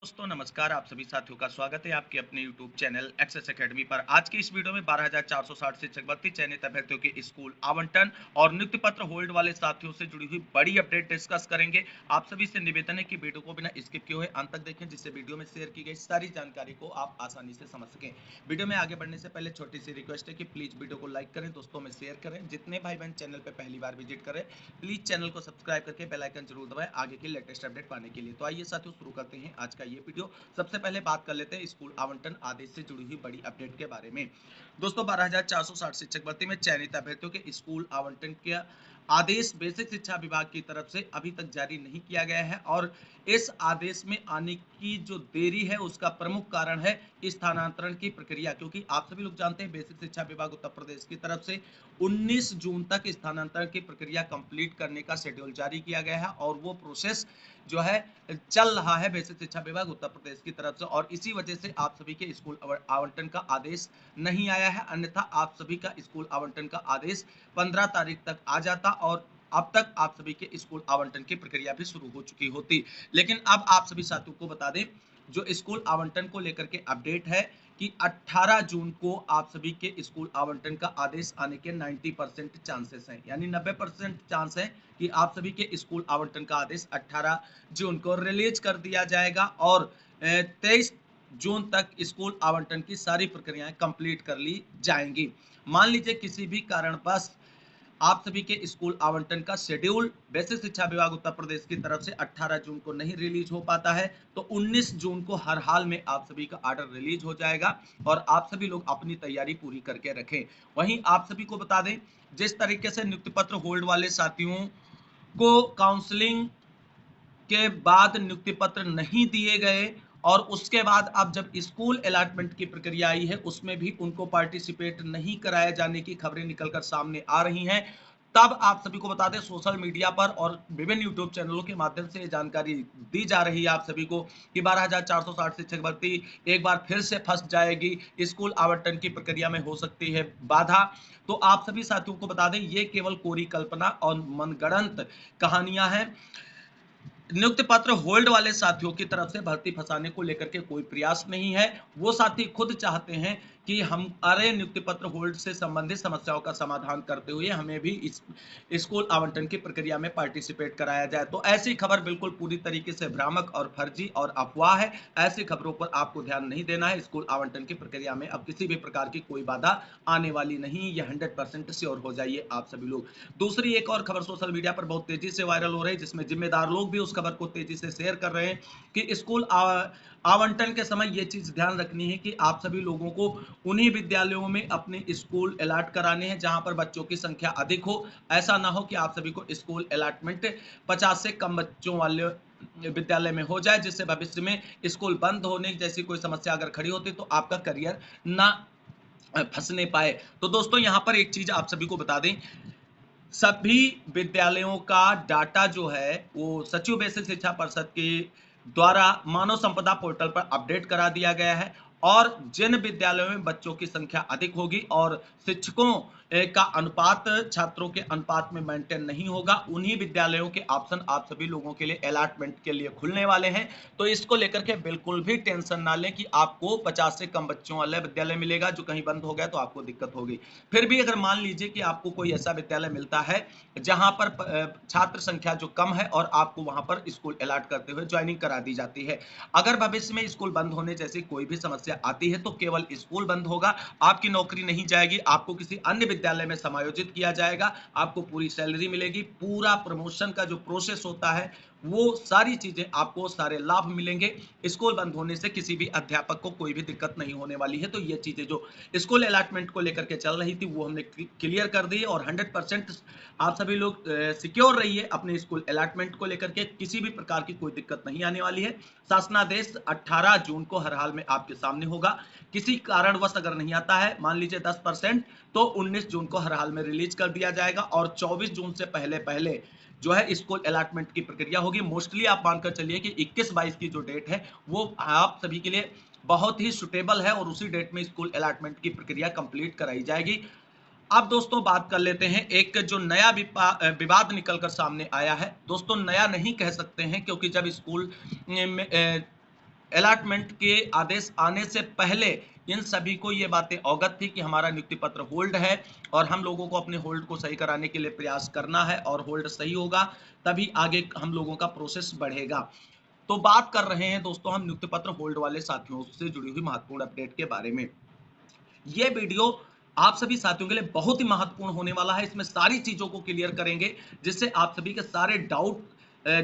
दोस्तों नमस्कार। आप सभी साथियों का स्वागत है आपके अपने YouTube चैनल एक्सेस एकेडमी पर। आज की इस वीडियो में 12,460 शिक्षक भर्ती चयनित अभ्यर्थियों के स्कूल आवंटन और नियुक्ति पत्र होल्ड वाले साथियों से जुड़ी हुई बड़ी अपडेट डिस्कस करेंगे। आप सभी से निवेदन है कि वीडियो को बिना स्किप किए हुए अंत तक देखें, जिससे वीडियो में शेयर की गई सारी जानकारी को आप आसानी से समझ सकें। वीडियो में आगे बढ़ने से पहले छोटी सी रिक्वेस्ट है कि प्लीज वीडियो को लाइक करें, दोस्तों में शेयर करें। जितने भाई बहन चैनल पर पहली बार विजिट करें, प्लीज चैनल को सब्सक्राइब करके बेल आइकन जरूर दबाएं आगे की लेटेस्ट अपडेट पाने के लिए। तो आइए साथियों शुरू करते हैं आज का ये वीडियो। सबसे पहले बात कर लेते हैं स्कूल आवंटन आदेश से जुड़ी हुई बड़ी अपडेट के बारे में। दोस्तों 12,460 शिक्षक भर्ती में चयनित अभ्यर्थियों के स्कूल आवंटन के आदेश बेसिक शिक्षा विभाग की तरफ से अभी तक जारी नहीं किया गया है और इस आदेश में आने की जो देरी है उसका प्रमुख कारण है स्थानांतरण की प्रक्रिया, क्योंकि आप सभी लोग जानते हैं बेसिक शिक्षा विभाग उत्तर प्रदेश की तरफ से 19 जून तक स्थानांतरण की प्रक्रिया कंप्लीट करने का शेड्यूल जारी किया गया है और वो प्रोसेस जो है चल रहा है बेसिक शिक्षा विभाग उत्तर प्रदेश की तरफ से, और इसी वजह से आप सभी के स्कूल आवंटन का आदेश नहीं आया है। अन्यथा आप सभी का स्कूल आवंटन का आदेश 15 तारीख तक आ जाता और अब तक आप सभी के स्कूल आवंटन की प्रक्रिया भी शुरू हो चुकी होती। लेकिन अब आप सभी साथियों को बता दें, जो स्कूल आवंटन को लेकर के अपडेट है कि 18 जून को आप सभी के स्कूल आवंटन का आदेश आने के 90% चांसेस हैं, यानी 90% चांस है कि आप सभी के स्कूल आवंटन का आदेश 18 जून को रिलीज कर दिया जाएगा और 23 जून तक स्कूल आवंटन की सारी प्रक्रियाएं कंप्लीट कर ली जाएंगी। मान लीजिए किसी भी कारणवश आप सभी के स्कूल आवंटन का शेड्यूल बेसिक शिक्षा विभाग उत्तर प्रदेश की तरफ से 18 जून को नहीं रिलीज हो पाता है, तो 19 जून को हर हाल में आप सभी का ऑर्डर रिलीज हो जाएगा और आप सभी लोग अपनी तैयारी पूरी करके रखें। वहीं आप सभी को बता दें, जिस तरीके से नियुक्ति पत्र होल्ड वाले साथियों को काउंसलिंग के बाद नियुक्ति पत्र नहीं दिए गए और उसके बाद अब जब स्कूल अलॉटमेंट की प्रक्रिया आई है उसमें भी उनको पार्टिसिपेट नहीं कराया जाने की खबरें निकलकर सामने आ रही हैं, तब आप सभी को बता दें सोशल मीडिया पर और विभिन्न यूट्यूब चैनलों के माध्यम से जानकारी दी जा रही है आप सभी को कि 12,460 शिक्षक भर्ती एक बार फिर से फंस जाएगी, स्कूल आवंटन की प्रक्रिया में हो सकती है बाधा। तो आप सभी साथियों को बता दें ये केवल कोरी कल्पना और मनगढ़ंत कहानियां हैं। नियुक्ति पत्र होल्ड वाले साथियों की तरफ से भर्ती फंसाने को लेकर के कोई प्रयास नहीं है। वो साथी खुद चाहते हैं कि हमारे नियुक्ति पत्र होल्ड से संबंधित समस्याओं का समाधान करते हुए हमें भी इस स्कूल आवंटन की प्रक्रिया में पार्टिसिपेट कराया जाए। तो ऐसी खबर बिल्कुल पूरी तरीके से भ्रामक और फर्जी और अफवाह है। ऐसी खबरों पर आपको ध्यान नहीं देना है। स्कूल आवंटन की प्रक्रिया में अब किसी भी प्रकार की कोई बाधा आने वाली नहीं, ये 100% श्योर हो जाइए आप सभी लोग। दूसरी एक और खबर सोशल मीडिया पर बहुत तेजी से वायरल हो रही है, जिसमें जिम्मेदार लोग भी उस खबर को तेजी से शेयर कर रहे हैं कि स्कूल आवंटन के समय यह चीज ध्यान रखनी है कि आप सभी लोगों को उन्हीं विद्यालयों में अपने स्कूल अलॉट कराने हैं जहां पर बच्चों की संख्या अधिक हो। ऐसा ना हो कि आप सभी को स्कूल अलॉटमेंट 50 से कम बच्चों वाले विद्यालय में हो जाए, जिससे भविष्य में स्कूल बंद होने जैसी कोई समस्या अगर खड़ी होती तो आपका करियर ना फंसने पाए। तो दोस्तों यहां पर एक चीज आप सभी को बता दें, सभी विद्यालयों का डाटा जो है वो सचिव बेसिक शिक्षा परिषद के द्वारा मानव संपदा पोर्टल पर अपडेट करा दिया गया है और जिन विद्यालयों में बच्चों की संख्या अधिक होगी और शिक्षकों का अनुपात छात्रों के अनुपात में मेंटेन नहीं होगा, उन्हीं विद्यालयों के ऑप्शन आप सभी लोगों के लिए अलॉटमेंट के लिए खुलने वाले हैं। तो इसको लेकर के बिल्कुल भी टेंशन ना लें कि आपको 50 से कम बच्चों वाला विद्यालय मिलेगा, जो कहीं बंद हो गया तो आपको दिक्कत होगी। फिर भी अगर मान लीजिए कि आपको कोई ऐसा विद्यालय मिलता है जहां पर छात्र संख्या जो कम है और आपको वहां पर स्कूल अलॉट करते हुए ज्वाइनिंग करा दी जाती है, अगर भविष्य में स्कूल बंद होने जैसी कोई भी समस्या आती है तो केवल स्कूल बंद होगा, आपकी नौकरी नहीं जाएगी, आपको किसी अन्य विद्यालय में समायोजित किया जाएगा, आपको पूरी सैलरी मिलेगी, पूरा प्रमोशन का जो प्रोसेस होता है वो सारी चीजें आपको, सारे लाभ मिलेंगे। स्कूल बंद होने से किसी भी अध्यापक को कोई भी दिक्कत नहीं होने वाली है। तो ये चीजें जो स्कूल अलॉटमेंट को लेकर के चल रही थी वो हमने क्लियर कर दी और 100% आप सभी लोग सिक्योर रहिए अपने स्कूल अलॉटमेंट को लेकर के, किसी भी प्रकार की कोई दिक्कत नहीं आने वाली है। शासनादेश 18 जून को हर हाल में आपके सामने होगा। किसी कारणवश अगर नहीं आता है, मान लीजिए 10%, तो 19 जून को हर हाल में रिलीज कर दिया जाएगा और 24 जून से पहले पहले जो है स्कूल अलॉटमेंट की प्रक्रिया होगी। मोस्टली आप मानकर चलिए कि 21-22 की जो डेट है वो आप सभी के लिए बहुत ही सुटेबल है और उसी डेट में स्कूल अलॉटमेंट की प्रक्रिया कंप्लीट कराई जाएगी। अब दोस्तों बात कर लेते हैं, एक जो नया विवाद निकलकर सामने आया है। दोस्तों नया नहीं कह सकते हैं, क्योंकि जब स्कूल में अलॉटमेंट के आदेश आने से पहले इन सभी को ये बातें अवगत थी कि हमारा नियुक्ति पत्र होल्ड है और हम लोगों को अपने होल्ड को सही कराने के लिए प्रयास करना है, और होल्ड सही होगा तभी आगे हम लोगों का प्रोसेस बढ़ेगा। तो बात कर रहे हैं दोस्तों हम नियुक्ति पत्र होल्ड वाले साथियों से जुड़ी हुई महत्वपूर्ण अपडेट के बारे में। ये वीडियो आप सभी साथियों के लिए बहुत ही महत्वपूर्ण होने वाला है। इसमें सारी चीजों को क्लियर करेंगे जिससे आप सभी के सारे डाउट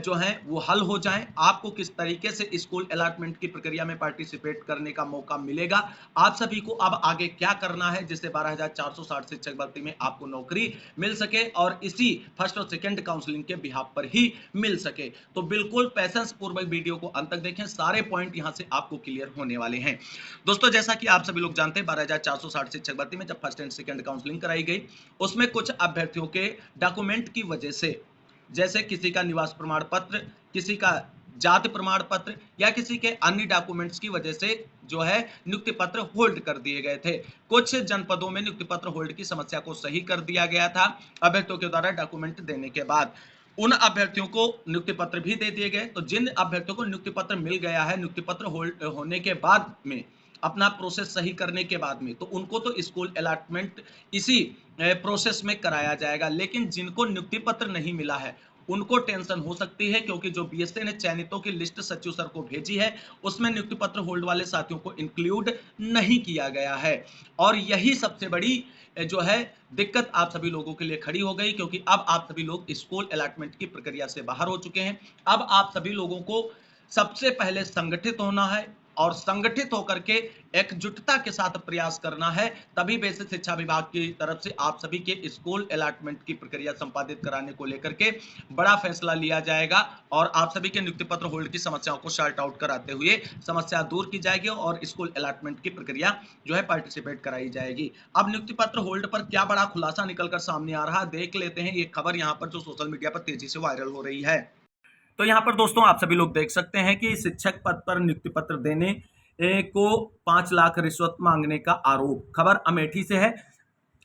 जो हैं वो हल हो जाएं। आपको किस तरीके से स्कूल अलॉटमेंट की प्रक्रिया में पार्टिसिपेट करने का मौका मिलेगा, आप सभी को अब आगे क्या करना है जिससे 12,460 शिक्षक भर्ती में आपको नौकरी मिल सके और इसी फर्स्ट और सेकंड काउंसलिंग के बिहाफ पर ही मिल सके। तो बिल्कुल पैसेंस पूर्वक वीडियो को अंत तक देखें, सारे पॉइंट यहां से आपको क्लियर होने वाले हैं। दोस्तों जैसा कि आप सभी लोग जानते हैं 12,460 शिक्षक भर्ती में जब फर्स्ट एंड सेकंड काउंसलिंग कराई गई, उसमें कुछ अभ्यर्थियों के डॉक्यूमेंट की वजह से, जैसे किसी का निवास प्रमाण पत्र, किसी का जाति प्रमाण पत्र या किसी के अन्य डॉक्यूमेंट्स की वजह से जो है नियुक्ति पत्र होल्ड कर दिए गए थे। कुछ जनपदों में नियुक्ति पत्र होल्ड की समस्या को सही कर दिया गया था अभ्यर्थियों के द्वारा डॉक्यूमेंट देने के बाद। उन अभ्यर्थियों को नियुक्ति पत्र भी दे दिए गए। तो जिन अभ्यर्थियों को नियुक्ति पत्र मिल गया है नियुक्ति पत्र होल्ड होने के बाद में, अपना प्रोसेस सही करने के बाद में, तो उनको तो स्कूल अलॉटमेंट इसी प्रोसेस में कराया जाएगा। लेकिन जिनको नियुक्ति पत्र नहीं मिला है उनको टेंशन हो सकती है, क्योंकि जो बीएसए ने चयनितों की लिस्ट सचिव सर को भेजी है उसमें नियुक्ति पत्र होल्ड वाले साथियों को इंक्लूड नहीं किया गया है। और यही सबसे बड़ी जो है दिक्कत आप सभी लोगों के लिए खड़ी हो गई, क्योंकि अब आप सभी लोग स्कूल अलॉटमेंट की प्रक्रिया से बाहर हो चुके हैं। अब आप सभी लोगों को सबसे पहले संगठित होना है और संगठित होकर के एकजुटता के साथ प्रयास करना है, तभी बेसिक शिक्षा विभाग की तरफ से आप सभी के स्कूल अलॉटमेंट की प्रक्रिया संपादित कराने को लेकर के बड़ा फैसला लिया जाएगा और आप सभी के नियुक्ति पत्र होल्ड की समस्याओं को सॉर्ट आउट कराते हुए समस्या दूर की जाएगी और स्कूल अलॉटमेंट की प्रक्रिया जो है पार्टिसिपेट कराई जाएगी। अब नियुक्ति पत्र होल्ड पर क्या बड़ा खुलासा निकलकर सामने आ रहा है, देख लेते हैं। ये खबर यहाँ पर जो सोशल मीडिया पर तेजी से वायरल हो रही है। तो यहाँ पर दोस्तों आप सभी लोग देख सकते हैं कि शिक्षक पद पर नियुक्ति पत्र देने को 5 लाख रिश्वत मांगने का आरोप। खबर अमेठी से है।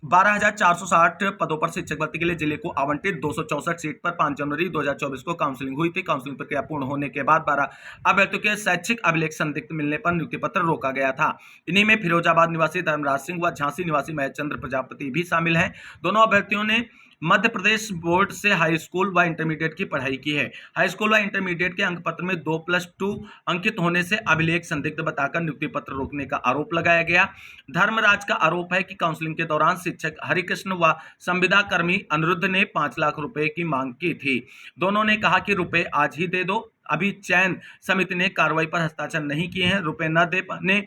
12,460 पदों पर शिक्षक भर्ती के लिए जिले को आवंटित 264 सीट पर 5 जनवरी 2024 को काउंसलिंग हुई थी। काउंसलिंग प्रक्रिया पूर्ण होने के बाद 12 अभ्यर्थियों के शैक्षिक अभिलेख संदिग्ध मिलने पर नियुक्ति पत्र रोका गया था। इन्हीं में फिरोजाबाद निवासी धर्मराज सिंह व झांसी निवासी महेशचंद्र प्रजापति भी शामिल हैं। दोनों अभ्यर्थियों ने मध्य प्रदेश बोर्ड से हाई स्कूल व इंटरमीडिएट की पढ़ाई की है। हाई स्कूल व इंटरमीडिएट के अंक पत्र में 2+2 अंकित होने से अभिलेख संदिग्ध बताकर नियुक्ति पत्र रोकने का आरोप लगाया गया। धर्मराज का आरोप है कि काउंसलिंग के दौरान शिक्षक हरिकृष्ण व संविदा कर्मी अनिरुद्ध ने 5 लाख रुपए की मांग की थी। दोनों ने कहा कि रुपए आज ही दे दो। अभी चयन समिति ने कार्रवाई पर हस्ताक्षर नहीं किए हैं। रुपए न दे पाने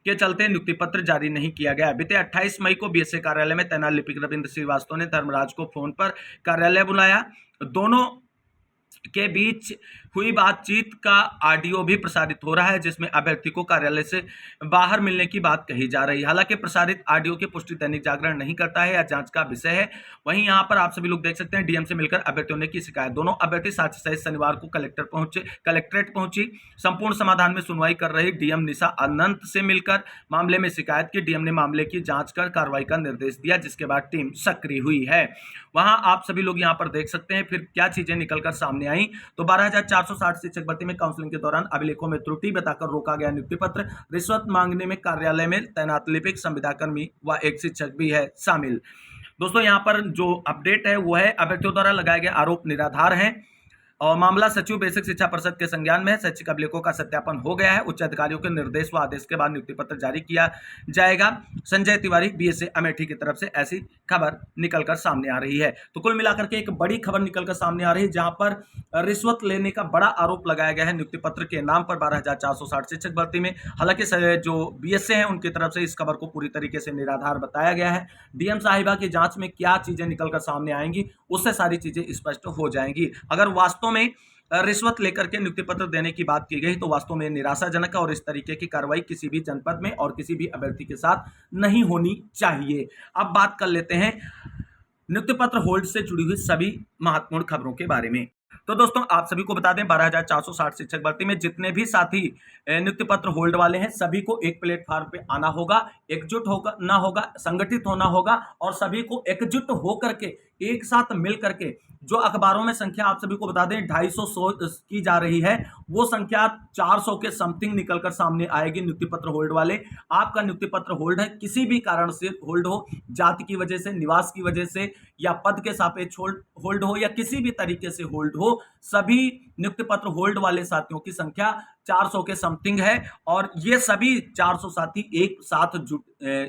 के चलते नियुक्ति पत्र जारी नहीं किया गया। बीते 28 मई को बीएसए कार्यालय में तैनात लिपिक रविंद्र श्रीवास्तव ने धर्मराज को फोन पर कार्यालय बुलाया। दोनों के बीच हुई बातचीत का ऑडियो भी प्रसारित हो रहा है, जिसमें अभ्यर्थी को कार्यालय से बाहर मिलने की बात कही जा रही है। हालांकि प्रसारित ऑडियो की पुष्टि दैनिक जागरण नहीं करता है या जांच का विषय है। वहीं यहां पर आप सभी लोग देख सकते हैं डीएम से मिलकर अभ्यर्थियों ने की शिकायत। दोनों अभ्यर्थी साक्ष्य सहित शनिवार को कलेक्ट्रेट पहुंची। संपूर्ण समाधान में सुनवाई कर रही डीएम निशा अनंत से मिलकर मामले में शिकायत की। डीएम ने मामले की जांच कर कार्रवाई का निर्देश दिया, जिसके बाद टीम सक्रिय हुई है। वहां आप सभी लोग यहां पर देख सकते हैं फिर क्या चीजें निकलकर सामने आई। तो 12,460 शिक्षक भर्ती में काउंसलिंग के दौरान अभिलेखों में त्रुटि बताकर रोका गया नियुक्ति पत्र। रिश्वत मांगने में कार्यालय में तैनात लिपिक, संविदाकर्मी व एक शिक्षक भी है शामिल। दोस्तों यहाँ पर जो अपडेट है वो है अभ्यर्थियों द्वारा लगाए गए आरोप निराधार हैं और मामला सचिव बेसिक शिक्षा परिषद के संज्ञान में है। शैक्षिक अभिलेखों का सत्यापन हो गया है। उच्च अधिकारियों के निर्देश व आदेश के बाद नियुक्ति पत्र जारी किया जाएगा। संजय तिवारी बीएसए अमेठी की तरफ से ऐसी खबर निकलकर सामने आ रही है। तो कुल मिलाकर के एक बड़ी खबर निकलकर सामने आ रही है, जहां पर रिश्वत लेने का बड़ा आरोप लगाया गया है नियुक्ति पत्र के नाम पर 12,460 शिक्षक भर्ती में। हालांकि जो बीएसए हैं उनकी तरफ से इस खबर को पूरी तरीके से निराधार बताया गया है। डीएम साहिबा की जांच में क्या चीजें निकलकर सामने आएंगी उससे सारी चीजें स्पष्ट हो जाएंगी। अगर वास्तव में रिश्वत लेकर के नियुक्ति पत्र देने की बात की गई तो वास्तव में निराशाजनक है और इस तरीके की कार्रवाई किसी भी जनपद में और किसी भी अभ्यर्थी के साथ नहीं होनी चाहिए। अब बात कर लेते हैं नियुक्ति पत्र होल्ड से जुड़ी हुई सभी महत्वपूर्ण खबरों के बारे में। तो दोस्तों आप सभी को बता दें 12,460 शिक्षक भर्ती में जितने भी साथी नियुक्ति पत्र होल्ड वाले हैं सभी को एक प्लेटफॉर्म पे आना होगा, एकजुट होकर ना होगा, संगठित होना होगा और सभी को एकजुट होकर के एक साथ मिल करके जो अखबारों में संख्या आप सभी को बता दें 250 की जा रही है, वो संख्या 400 के समथिंग निकलकर सामने आएगी नियुक्ति पत्र होल्ड वाले। आपका नियुक्ति पत्र होल्ड है, किसी भी कारण से होल्ड हो, जाति की वजह से, निवास की वजह से, या पद के सापेक्ष होल्ड हो, या किसी भी तरीके से होल्ड हो, सभी नियुक्ति पत्र होल्ड वाले साथियों की संख्या 400 के समथिंग है। और ये सभी 400 साथी एक साथ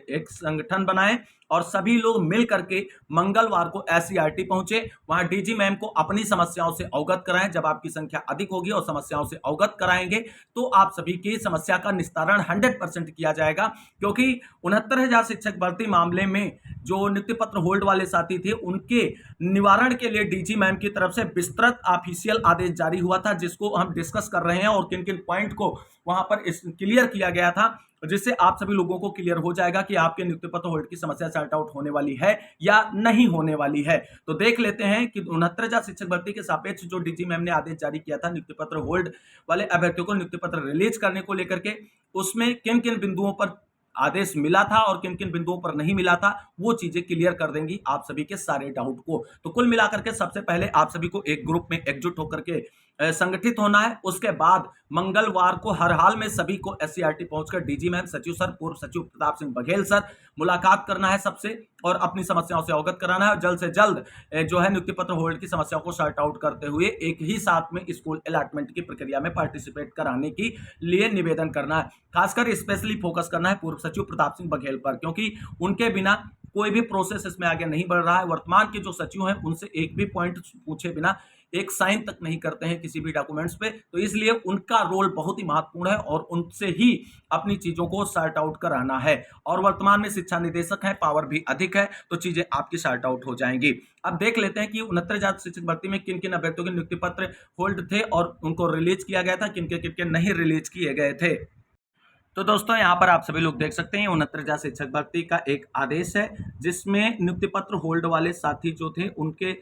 एक संगठन बनाए और सभी लोग मिल करके मंगलवार को एससीईआरटी पहुंचे, वहां डीजी मैम को अपनी समस्याओं से अवगत कराएं। जब आपकी संख्या अधिक होगी और समस्याओं से अवगत कराएंगे तो आप सभी की समस्या का निस्तारण 100% किया जाएगा, क्योंकि 69,000 शिक्षक भर्ती मामले में जो नियुक्ति पत्र होल्ड वाले साथी थे उनके निवारण के लिए डीजी मैम की तरफ से विस्तृत ऑफिशियल आदेश जारी हुआ था, जिसको हम डिस्कस कर रहे हैं और किन किन पॉइंट को वहां पर क्लियर किया गया था, जिससे आप सभी लोगों को क्लियर हो जाएगा कि आपके नियुक्ति पत्र होल्ड की समस्या सॉर्ट आउट होने वाली है या नहीं होने वाली है। तो देख लेते हैं कि 69,000 शिक्षक भर्ती के सापेक्ष जो डीजी मैम ने आदेश जारी किया था नियुक्ति पत्र होल्ड वाले अभ्यर्थियों को नियुक्ति पत्र रिलीज करने को लेकर के, उसमें किन किन बिंदुओं पर आदेश मिला था और किन किन बिंदुओं पर नहीं मिला था, वो चीजें क्लियर कर देंगी आप सभी के सारे डाउट को। तो कुल मिलाकर के सबसे पहले आप सभी को एक ग्रुप में एकजुट होकर के संगठित होना है। उसके बाद मंगलवार को हर हाल में सभी को एससीईआरटी पहुंचकर डीजी मैम, सचिव सर, पूर्व सचिव प्रताप सिंह बघेल सर मुलाकात करना है सबसे और अपनी समस्याओं से अवगत कराना है, और जल्द से जल्द जो है नियुक्ति पत्र होल्ड की समस्याओं को सॉर्ट आउट करते हुए एक ही साथ में स्कूल अलॉटमेंट की प्रक्रिया में पार्टिसिपेट कराने के लिए निवेदन करना है। खासकर स्पेशली फोकस करना है पूर्व सचिव प्रताप सिंह बघेल पर, क्योंकि उनके बिना कोई भी प्रोसेस इसमें आगे नहीं बढ़ रहा है। वर्तमान के जो सचिव हैं उनसे एक भी पॉइंट पूछे बिना एक साइन तक नहीं करते हैं किसी भी डॉक्यूमेंट्स पे, तो इसलिए उनका रोल बहुत ही महत्वपूर्ण है और उनसे ही अपनी चीजों को सॉर्ट आउट कराना है। और वर्तमान में शिक्षा निदेशक है, पावर भी अधिक है, तो चीजें आपकी सॉर्ट आउट हो जाएंगी। अब देख लेते हैं कि 69,000 शिक्षक भर्ती में किन किन अभ्यर्थियों के नियुक्ति पत्र होल्ड थे और उनको रिलीज किया गया था, किन के नहीं रिलीज किए गए थे। तो दोस्तों यहाँ पर आप सभी लोग देख सकते हैं 69,000 शिक्षक भर्ती का एक आदेश है, जिसमें नियुक्ति पत्र होल्ड वाले साथी जो थे उनके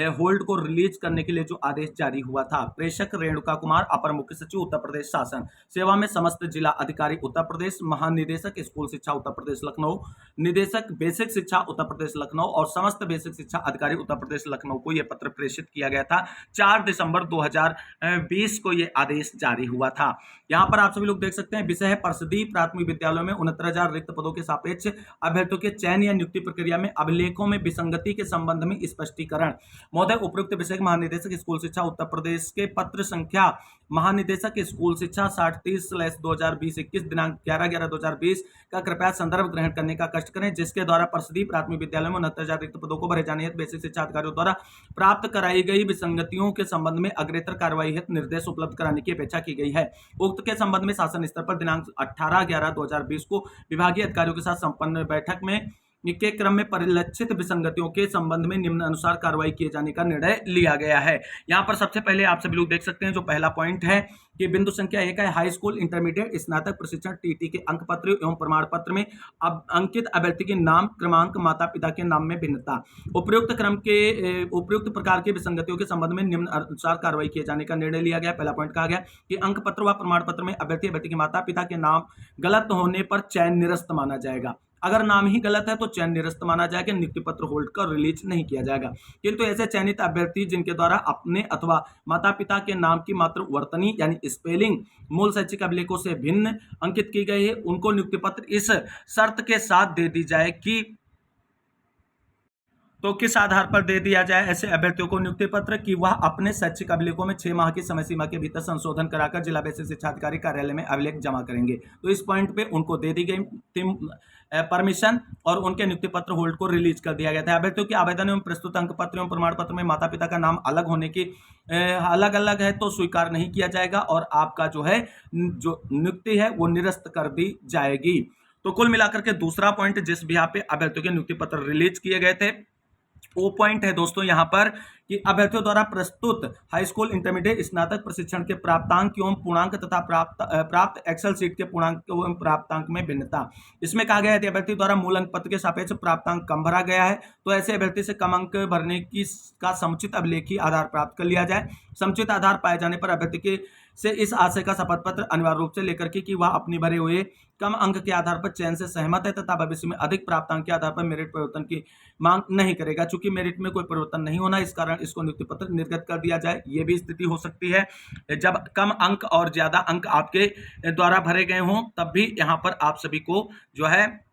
होल्ड को रिलीज करने के लिए जो आदेश जारी हुआ था। प्रेषक रेणुका कुमार, अपर मुख्य सचिव उत्तर प्रदेश शासन, सेवा में समस्त जिला अधिकारी उत्तर प्रदेश, महानिदेशक स्कूल शिक्षा उत्तर प्रदेश लखनऊ, निदेशक बेसिक शिक्षा उत्तर प्रदेश लखनऊ और समस्त बेसिक शिक्षा अधिकारी उत्तर प्रदेश लखनऊ को यह पत्र प्रेषित किया गया था। 4 दिसंबर 2020 को यह आदेश जारी हुआ था। यहाँ पर आप सभी लोग देख सकते हैं विषय है परिषदीय प्राथमिक विद्यालयों में 69,000 रिक्त पदों के सापेक्ष अभ्यर्थियों के चयन या नियुक्ति प्रक्रिया में अभिलेखों में विसंगति के संबंध में स्पष्टीकरण। महोदय, उपयुक्त विषय महानिदेशक स्कूल शिक्षा उत्तर प्रदेश के पत्र संख्या महानिदेशक स्कूल शिक्षा 6030/2020 दिनांक 11/11/2020 का कृपया संदर्भ ग्रहण करने का कष्ट करें, जिसके द्वारा परिषदीय प्राथमिक विद्यालयों में 69,000 रिक्त पदों को भरे जाने हेतु बेसिक शिक्षा अधिकारियों द्वारा प्राप्त कराई गई विसंगतियों के संबंध में अग्रेतर कार्रवाई हेतु निर्देश उपलब्ध कराने की अपेक्षा की गई है। उक्त के संबंध में शासन स्तर पर दिनांक 18/11/2020 को विभागीय अधिकारियों के साथ संपन्न बैठक में के क्रम में परिलक्षित विसंगतियों के संबंध में निम्न अनुसार कार्रवाई किए जाने का निर्णय लिया गया है। यहाँ पर सबसे पहले आप सभी लोग देख सकते हैं जो पहला पॉइंट है कि बिंदु संख्या 1 है हाई स्कूल इंटरमीडिएट स्नातक प्रशिक्षण टीटी के अंक पत्र एवं प्रमाण पत्र में अब अंकित अभ्यर्थी के नाम क्रमांक माता पिता के नाम में भिन्नता। उपयुक्त उपयुक्त प्रकार की विसंगतियों के संबंध में निम्न अनुसार कार्रवाई किए जाने का निर्णय लिया गया। पहला पॉइंट कहा गया कि अंक पत्र व प्रमाण पत्र में अभ्यर्थी के माता पिता के नाम गलत होने पर चयन निरस्त माना जाएगा। अगर नाम ही गलत है तो चयन निरस्त माना जाएगा, नियुक्ति पत्र होल्ड कर रिलीज नहीं किया जाएगा। किंतु ऐसे चयनित अभ्यर्थी जिनके द्वारा अपने अथवा माता पिता के नाम की मात्र वर्तनी यानी स्पेलिंग मूल शैक्षिक अभिलेखों से भिन्न अंकित की गई है, उनको नियुक्ति पत्र इस शर्त के साथ दे दी जाए कि तो किस आधार पर दे दिया जाए ऐसे अभ्यर्थियों को नियुक्ति पत्र कि वह अपने शैक्षिक अभिलेखों में 6 माह की समय सीमा के भीतर संशोधन कराकर जिला बेसिक शिक्षा अधिकारी कार्यालय में अभिलेख जमा करेंगे। तो इस पॉइंट पे उनको दे दी गई परमिशन और उनके नियुक्ति पत्र होल्ड को रिलीज कर दिया गया था। अभ्यर्थियों के आवेदन एवं प्रस्तुत अंक पत्र एवं प्रमाण पत्र में माता पिता का नाम अलग होने की अलग अलग है तो स्वीकार नहीं किया जाएगा और आपका जो है जो नियुक्ति है वो निरस्त कर दी जाएगी। तो कुल मिलाकर के दूसरा पॉइंट जिस भी यहाँ पे अभ्यर्थियों के नियुक्ति पत्र रिलीज किए गए थे वो पॉइंट है दोस्तों यहाँ पर कि अभ्यर्थियों द्वारा प्रस्तुत हाई स्कूल इंटरमीडिएट स्नातक प्रशिक्षण के प्राप्तांक एवं पूर्णांक तथा प्राप्त एक्सेल सीट के पूर्णांक एवं प्राप्तांक में भिन्नता। इसमें कहा गया है कि अभ्यर्थी द्वारा मूल अंक पत्र के सापेक्ष प्राप्तांक कम भरा गया है तो ऐसे अभ्यर्थी से कम अंक भरने की का समुचित अभिलेखी आधार प्राप्त कर लिया जाए। समुचित आधार पाए जाने पर अभ्यर्थी के से इस आशय का शपथ पत्र अनिवार्य रूप से लेकर के कि वह अपनी भरे हुए कम अंक के आधार पर चयन से सहमत है तथा भविष्य में अधिक प्राप्त अंक के आधार पर मेरिट परिवर्तन की मांग नहीं करेगा। चूंकि मेरिट में कोई परिवर्तन नहीं होना, इस कारण इसको नियुक्ति पत्र निर्गत कर दिया जाए। ये भी स्थिति हो सकती है जब कम अंक और ज्यादा अंक आपके द्वारा भरे गए हों, तब भी यहाँ पर आप सभी को जो है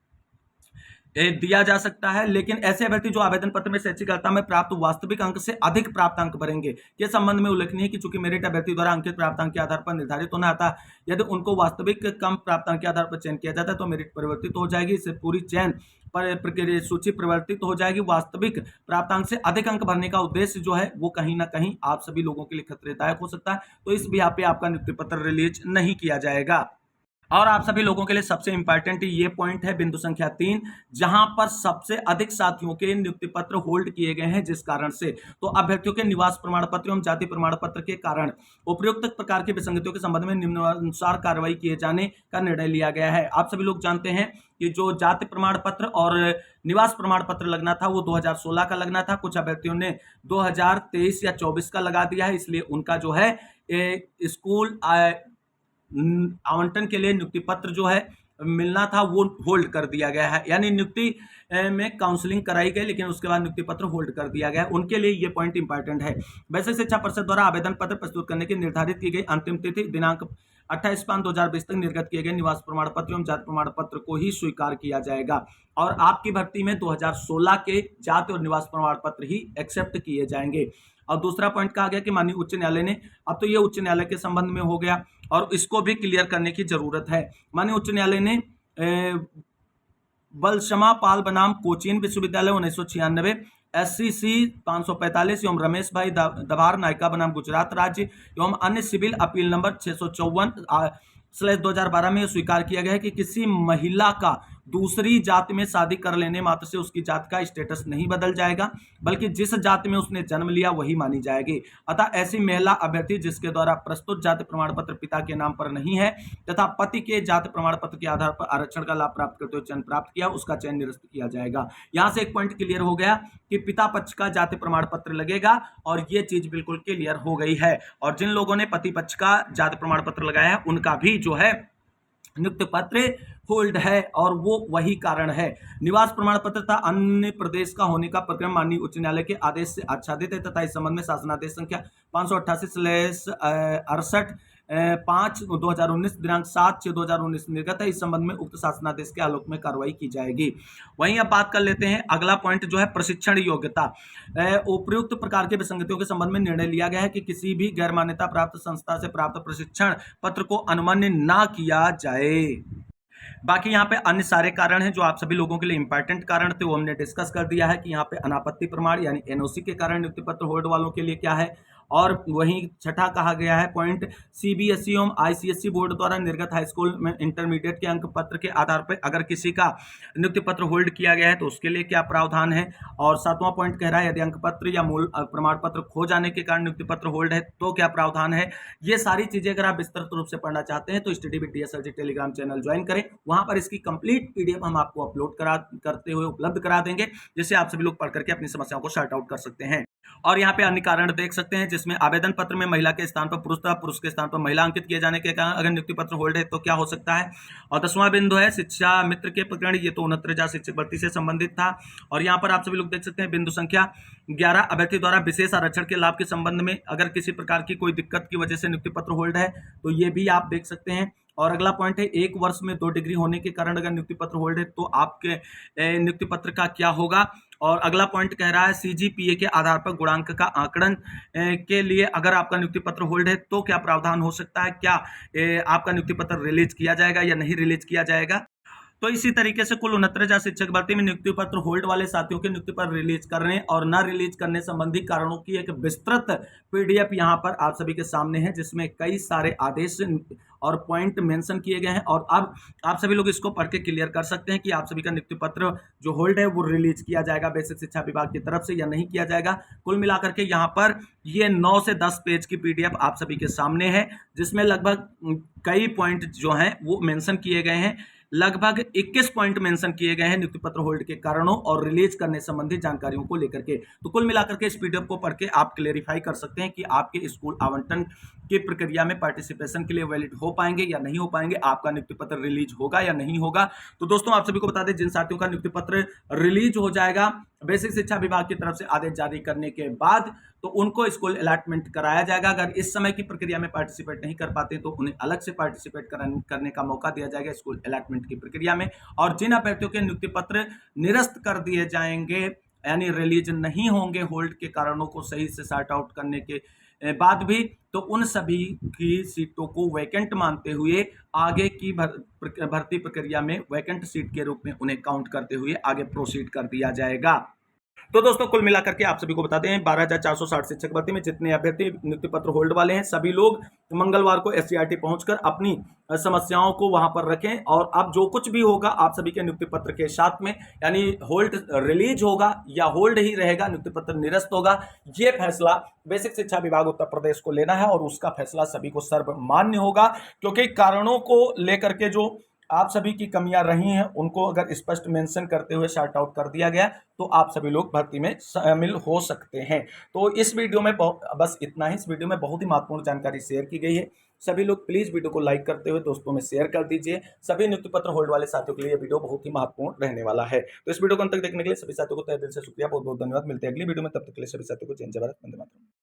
दिया जा सकता है। लेकिन ऐसे अभ्यर्थी जो आवेदन पत्र में शैक्षिक अर्हता में प्राप्त वास्तविक अंक से अधिक प्राप्त अंक भरेंगे के संबंध में उल्लेखनीय है कि चूंकि मेरिट अभ्यर्थी द्वारा अंकित प्राप्त अंक के आधार पर निर्धारित होना आता, यदि उनको वास्तविक कम प्राप्त अंक के आधार पर चयन किया जाता है तो मेरिट परिवर्तित हो जाएगी। इससे पूरी चयन पर सूची परिवर्तित हो जाएगी। वास्तविक प्राप्तांक से अधिक अंक भरने का उद्देश्य जो है वो कहीं ना कहीं आप सभी लोगों के लिए खतरेदायक हो सकता है, तो इस बिहाफ पे आपका नियुक्ति पत्र रिलीज नहीं किया जाएगा। और आप सभी लोगों के लिए सबसे इंपॉर्टेंट ये पॉइंट है बिंदु संख्या 3, जहां पर सबसे अधिक साथियों के नियुक्ति पत्र होल्ड किए गए हैं, जिस कारण से तो अभ्यर्थियों के निवास प्रमाण पत्र एवं जाति प्रमाण पत्र के कारण उपयुक्त प्रकार की विसंगतियों के संबंध में निम्नानुसार कार्रवाई किए जाने का निर्णय लिया गया है। आप सभी लोग जानते हैं कि जो जाति प्रमाण पत्र और निवास प्रमाण पत्र लगना था वो 2016 का लगना था। कुछ अभ्यर्थियों ने 2023 या 24 का लगा दिया है, इसलिए उनका जो है स्कूल आवंटन के लिए नियुक्ति पत्र जो है मिलना था वो होल्ड कर दिया गया है। यानी नियुक्ति में काउंसलिंग कराई गई, लेकिन उसके बाद नियुक्ति पत्र होल्ड कर दिया गया है। उनके लिए ये पॉइंट इंपॉर्टेंट है। वैसे शिक्षा परिषद द्वारा आवेदन पत्र प्रस्तुत करने की निर्धारित की गई अंतिम तिथि दिनांक 28/5/2020 तक निर्गत किए गए निवास प्रमाण पत्र एवं जाति प्रमाण पत्र को ही स्वीकार किया जाएगा। और आपकी भर्ती में 2016 के जाति और निवास प्रमाण पत्र ही एक्सेप्ट किए जाएंगे। और दूसरा पॉइंट कहा गया कि माननीय उच्च न्यायालय ने, अब तो ये उच्च न्यायालय के संबंध में हो गया और इसको भी क्लियर करने की जरूरत है। माननीय उच्च न्यायालय ने बलशमा पाल बनाम कोचीन विश्वविद्यालय 1996, SCC 545 एवं रमेश भाई दभार नायका बनाम गुजरात राज्य एवं अन्य सिविल अपील नंबर 654/2012 में स्वीकार किया गया है कि किसी महिला का दूसरी जाति में शादी कर लेने मात्र से उसकी जाति का स्टेटस नहीं बदल जाएगा, बल्कि जिस जाति में उसने जन्म लिया वही मानी जाएगी। अतः ऐसी महिला अभ्यर्थी जिसके द्वारा प्रस्तुत जाति प्रमाण पत्र पिता के नाम पर नहीं है तथा पति के जाति प्रमाण पत्र के आधार पर आरक्षण का लाभ प्राप्त करते हुए चयन प्राप्त किया, उसका चयन निरस्त किया जाएगा। यहां से एक पॉइंट क्लियर हो गया कि पिता पक्ष का जाति प्रमाण पत्र लगेगा और ये चीज बिल्कुल क्लियर हो गई है। और जिन लोगों ने पति पक्ष का जाति प्रमाण पत्र लगाया है उनका भी जो है नियुक्ति पत्र होल्ड है, और वो वही कारण है। निवास प्रमाण पत्र तथा अन्य प्रदेश का होने का प्रक्रम माननीय उच्च न्यायालय के आदेश से आच्छादित है तथा इस संबंध में शासनादेश संख्या 588/5/2019 दिनांक 7/6/2019 निर्गत है। इस संबंध में उक्त शासनादेश के आलोक में कार्रवाई की जाएगी। वहीं अब बात कर लेते हैं, अगला पॉइंट जो है प्रशिक्षण योग्यता। उपयुक्त प्रकार के विसंगतियों के संबंध में निर्णय लिया गया है कि किसी भी गैर मान्यता प्राप्त संस्था से प्राप्त प्रशिक्षण पत्र को अनमान्य ना किया जाए। बाकी यहाँ पे अन्य सारे कारण हैं जो आप सभी लोगों के लिए इंपॉर्टेंट कारण थे, वो हमने डिस्कस कर दिया है कि यहाँ पे अनापत्ति प्रमाण यानी एनओसी के कारण नियुक्ति पत्र होल्ड वालों के लिए क्या है। और वहीं छठा कहा गया है पॉइंट, सीबीएसई एवं आईसीएसई बोर्ड द्वारा निर्गत हाई स्कूल में इंटरमीडिएट के अंक पत्र के आधार पर अगर किसी का नियुक्ति पत्र होल्ड किया गया है तो उसके लिए क्या प्रावधान है। और सातवां पॉइंट कह रहा है यदि अंक पत्र या मूल प्रमाण पत्र खो जाने के कारण नियुक्ति पत्र होल्ड है तो क्या प्रावधान है। ये सारी चीजें अगर आप विस्तृत रूप से पढ़ना चाहते हैं तो study with DSLG Telegram channel join करें, वहां पर इसकी कंप्लीट पीडीएफ हम आपको अपलोड करते हुए उपलब्ध करा देंगे, जिससे आप सभी लोग पढ़ करके अपनी समस्याओं को सॉर्ट आउट कर सकते हैं। और यहाँ पे अन्य कारण देख सकते हैं जिसमें आवेदन पत्र में महिला के स्थान पर पुरुष तथा पुरुष के स्थान पर महिला अंकित किए जाने के कारण अगर नियुक्ति पत्र होल्ड है तो क्या हो सकता है। और 10वां बिंदु है शिक्षा मित्र के प्रकरण, ये तो 69,000 शिक्षक भर्ती से संबंधित था। और यहाँ पर आप सभी लोग देख सकते हैं बिंदु संख्या 11, अभ्यर्थी द्वारा विशेष आरक्षण के लाभ के संबंध में अगर किसी प्रकार की कोई दिक्कत की वजह से नियुक्ति पत्र होल्ड है तो ये भी आप देख सकते हैं। और अगला पॉइंट है 1 वर्ष में 2 डिग्री होने के कारण अगर नियुक्ति पत्र होल्ड है तो आपके नियुक्ति पत्र का क्या होगा। और अगला पॉइंट कह रहा है सीजीपीए के आधार पर गुणांक का आकलन के लिए अगर आपका नियुक्ति पत्र होल्ड है तो क्या प्रावधान हो सकता है, क्या आपका नियुक्ति पत्र रिलीज किया जाएगा या नहीं रिलीज किया जाएगा। तो इसी तरीके से कुल 69,000 शिक्षक भर्ती में नियुक्ति पत्र होल्ड वाले साथियों के नियुक्ति पत्र रिलीज करने और न रिलीज करने संबंधी कारणों की एक विस्तृत पीडीएफ यहाँ पर आप सभी के सामने है, जिसमें कई सारे आदेश और पॉइंट मेंशन किए गए हैं। और अब आप सभी लोग इसको पढ़ के क्लियर कर सकते हैं कि आप सभी का नियुक्ति पत्र जो होल्ड है वो रिलीज किया जाएगा बेसिक शिक्षा विभाग की तरफ से या नहीं किया जाएगा। कुल मिलाकर के यहाँ पर ये 9 से 10 पेज की पीडीएफ आप सभी के सामने है, जिसमें लगभग कई पॉइंट जो हैं वो मेंशन किए गए हैं। लगभग 21 पॉइंट मेंशन किए गए हैं नियुक्ति पत्र होल्ड के कारणों और रिलीज करने संबंधी जानकारियों को लेकर के। तो कुल मिलाकर के इस पीडीएफ को पढ़ के आप क्लेरिफाई कर सकते हैं कि आपके स्कूल आवंटन की प्रक्रिया में पार्टिसिपेशन के लिए वैलिड हो पाएंगे या नहीं हो पाएंगे, आपका नियुक्ति पत्र रिलीज होगा या नहीं होगा। तो दोस्तों आप सभी को बता दें, जिन साथियों का नियुक्ति पत्र रिलीज हो जाएगा बेसिक शिक्षा विभाग की तरफ से आदेश जारी करने के बाद, तो उनको स्कूल अलॉटमेंट कराया जाएगा। अगर इस समय की प्रक्रिया में पार्टिसिपेट नहीं कर पाते तो उन्हें अलग से पार्टिसिपेट करने का मौका दिया जाएगा स्कूल अलॉटमेंट की प्रक्रिया में। और जिन अभ्यर्थियों के नियुक्ति पत्र निरस्त कर दिए जाएंगे यानी रिलीज नहीं होंगे होल्ड के कारणों को सही से सॉर्ट आउट करने के बाद भी, तो उन सभी की सीटों को वैकेंट मानते हुए आगे की भर्ती प्रक्रिया में वैकेंट सीट के रूप में उन्हें काउंट करते हुए आगे प्रोसीड कर दिया जाएगा। तो दोस्तों कुल मिलाकर के आप सभी को बताते हैं 12,460 शिक्षक भर्ती में जितने अभ्यर्थी नियुक्ति पत्र होल्ड वाले हैं सभी लोग मंगलवार को एससीईआरटी पहुंचकर अपनी समस्याओं को वहां पर रखें। और अब जो कुछ भी होगा आप सभी के नियुक्ति पत्र के साथ में, यानी होल्ड रिलीज होगा या होल्ड ही रहेगा, नियुक्ति पत्र निरस्त होगा, ये फैसला बेसिक शिक्षा विभाग उत्तर प्रदेश को लेना है और उसका फैसला सभी को सर्वमान्य होगा। क्योंकि कारणों को लेकर के जो आप सभी की कमियां रही हैं उनको अगर स्पष्ट मेंशन करते हुए शॉर्ट आउट कर दिया गया तो आप सभी लोग भर्ती में शामिल हो सकते हैं। तो इस वीडियो में बस इतना ही। इस वीडियो में बहुत ही महत्वपूर्ण जानकारी शेयर की गई है। सभी लोग प्लीज वीडियो को लाइक करते हुए दोस्तों में शेयर कर दीजिए। सभी नियुक्ति पत्र होल्ड वाले साथियों के लिए वीडियो बहुत ही महत्वपूर्ण रहने वाला है। तो इस वीडियो को अंत तक देखने के लिए सभी साथियों को तहे दिल से शुक्रिया, बहुत बहुत धन्यवाद। मिलते हैं अगली वीडियो में, तब तक के लिए सभी साथियों को जय हिंद, जय भारत, वंदे मातरम।